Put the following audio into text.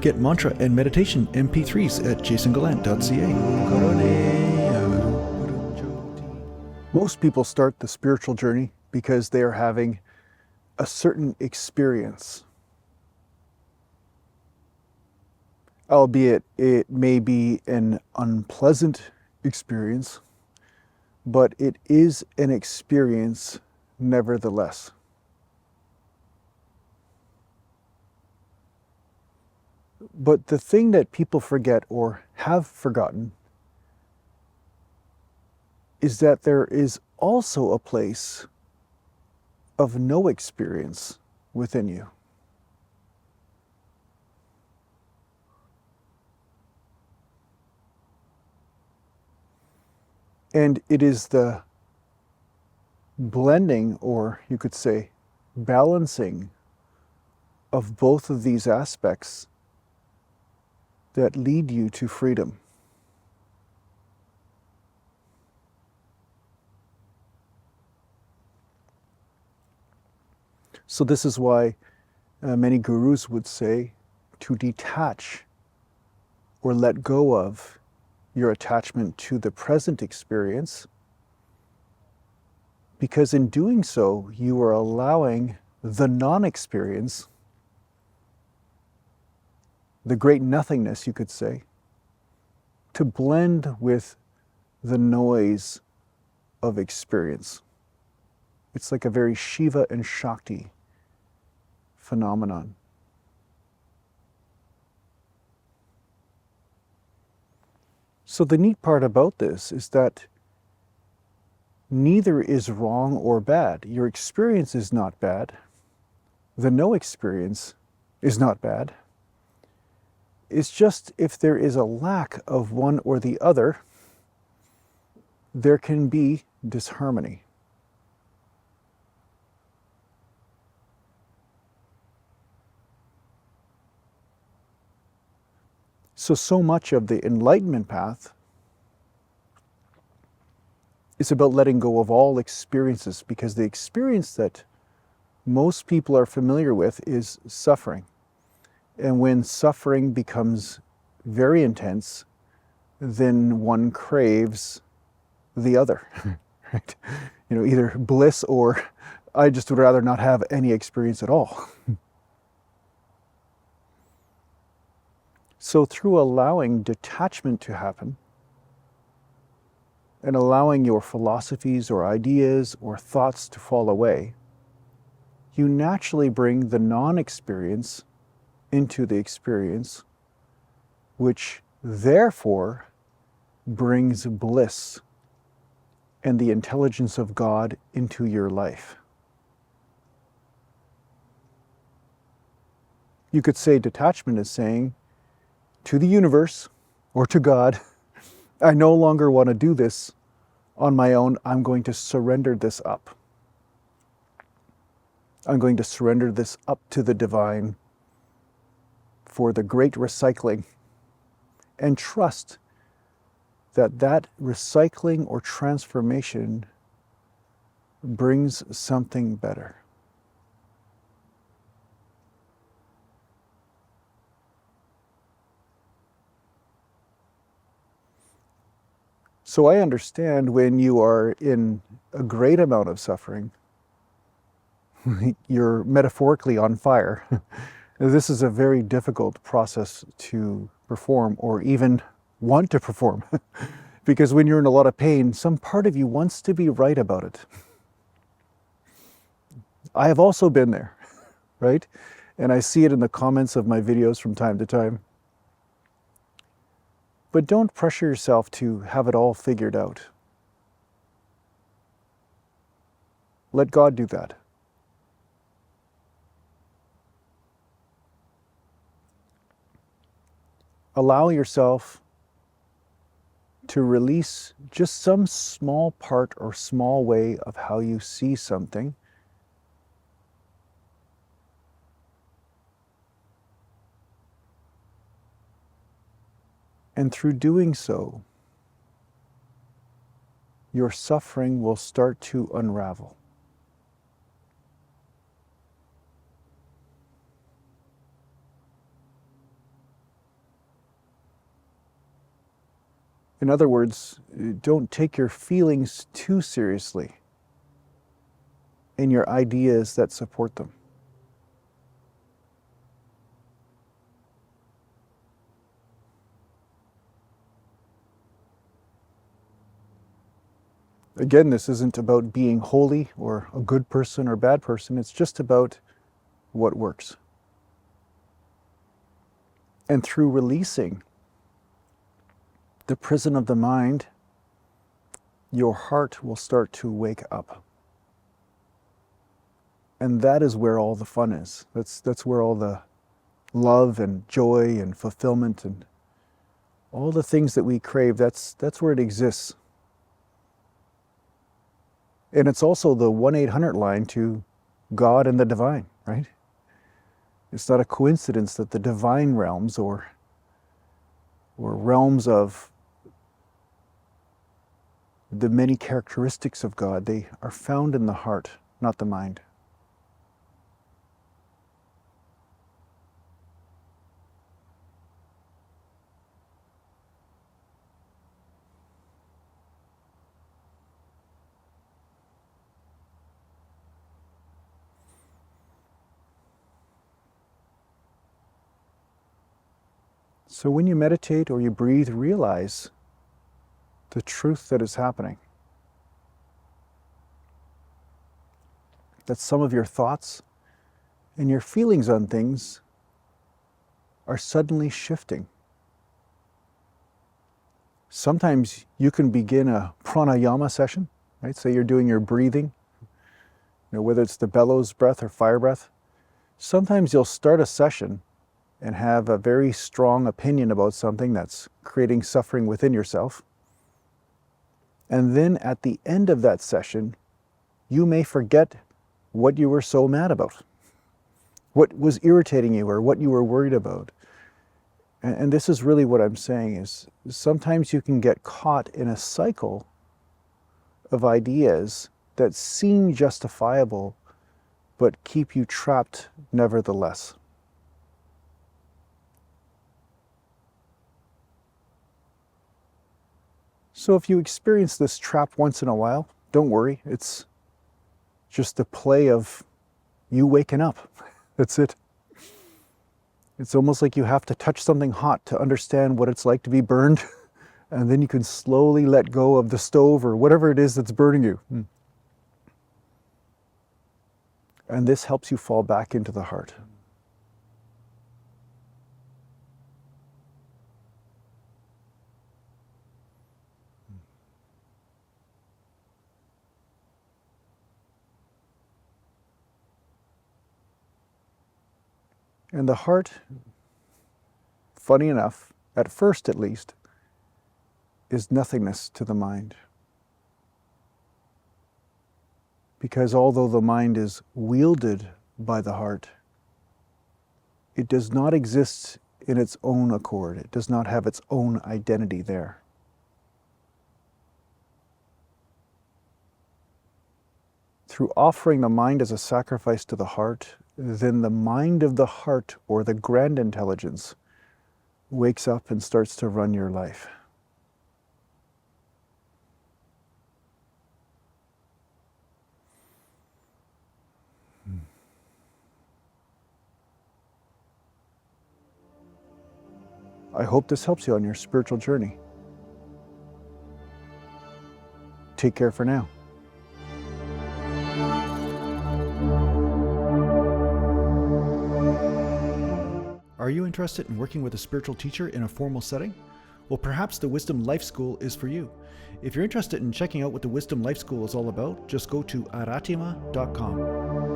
Get mantra and meditation MP3s at jasongallant.ca. Most people start the spiritual journey because they are having a certain experience. Albeit it may be an unpleasant experience, but it is an experience nevertheless. But the thing that people forget or have forgotten is that there is also a place of no experience within you. And it is the blending, or you could say balancing, of both of these aspects that lead you to freedom. So this is why many gurus would say to detach or let go of your attachment to the present experience, because in doing so, you are allowing the non-experience, the great nothingness, you could say, to blend with the noise of experience. It's like a very Shiva and Shakti phenomenon. So the neat part about this is that neither is wrong or bad. Your experience is not bad. The no experience is not bad. It's just if there is a lack of one or the other, there can be disharmony. So much of the enlightenment path is about letting go of all experiences, because the experience that most people are familiar with is suffering. And when suffering becomes very intense, then one craves the other, right? You know, either bliss or I just would rather not have any experience at all. So through allowing detachment to happen and allowing your philosophies or ideas or thoughts to fall away, you naturally bring the non-experience into the experience, which therefore brings bliss and the intelligence of God into your life. You could say detachment is saying to the universe or to God, I no longer want to do this on my own. I'm going to surrender this up. I'm going to surrender this up to the divine for the great recycling, and trust that that recycling or transformation brings something better. So I understand when you are in a great amount of suffering, you're metaphorically on fire. This is a very difficult process to perform, or even want to perform. Because when you're in a lot of pain, some part of you wants to be right about it. I have also been there, right? And I see it in the comments of my videos from time to time. But don't pressure yourself to have it all figured out. Let God do that. Allow yourself to release just some small part or small way of how you see something. And through doing so, your suffering will start to unravel. In other words, don't take your feelings too seriously and your ideas that support them. Again, this isn't about being holy or a good person or bad person. It's just about what works. And through releasing the prison of the mind, your heart will start to wake up. And that is where all the fun is. That's where all the love and joy and fulfillment and all the things that we crave, that's where it exists. And it's also the 1-800 line to God and the divine, right? It's not a coincidence that the divine realms or realms of the many characteristics of God, they are found in the heart, not the mind. So when you meditate or you breathe, realize the truth that is happening. That some of your thoughts and your feelings on things are suddenly shifting. Sometimes you can begin a pranayama session, right? Say you're doing your breathing, whether it's the bellows breath or fire breath. Sometimes you'll start a session and have a very strong opinion about something that's creating suffering within yourself. And then at the end of that session, you may forget what you were so mad about, what was irritating you or what you were worried about. And this is really what I'm saying is sometimes you can get caught in a cycle of ideas that seem justifiable, but keep you trapped nevertheless. So if you experience this trap once in a while, don't worry. It's just the play of you waking up. That's it. It's almost like you have to touch something hot to understand what it's like to be burned. And then you can slowly let go of the stove or whatever it is that's burning you. And this helps you fall back into the heart. And the heart, funny enough, at first at least, is nothingness to the mind. Because although the mind is wielded by the heart, it does not exist in its own accord. It does not have its own identity there. Through offering the mind as a sacrifice to the heart, then the mind of the heart, or the grand intelligence, wakes up and starts to run your life. I hope this helps you on your spiritual journey. Take care for now. Are you interested in working with a spiritual teacher in a formal setting? Well, perhaps the Wisdom Life School is for you. If you're interested in checking out what the Wisdom Life School is all about, just go to aratima.com.